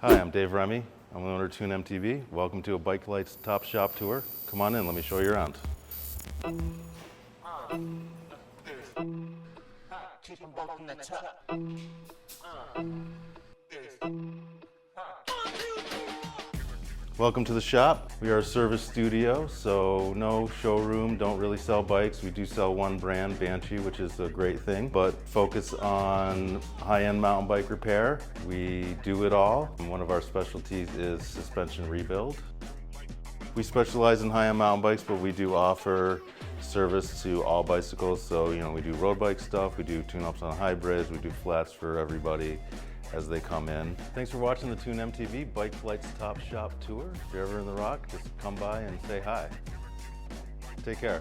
Hi, I'm Dave Remy. I'm the owner of Tune MTB. Welcome to a Bike Lights Top Shop tour. Come on in, let me show you around. Keep them both in the top. Welcome to the shop. We are a service studio, so no showroom, don't really sell bikes. We do sell one brand, Banshee, which is a great thing, but focus on high-end mountain bike repair. We do it all. One of our specialties is suspension rebuild. We specialize in high-end mountain bikes, but we do offer service to all bicycles. So, we do road bike stuff, we do tune-ups on hybrids, we do flats for everybody as they come in. Thanks for watching the Tune MTB Bike Lights Top Shop tour. If you're ever in the Rock, just come by and say hi. Take care.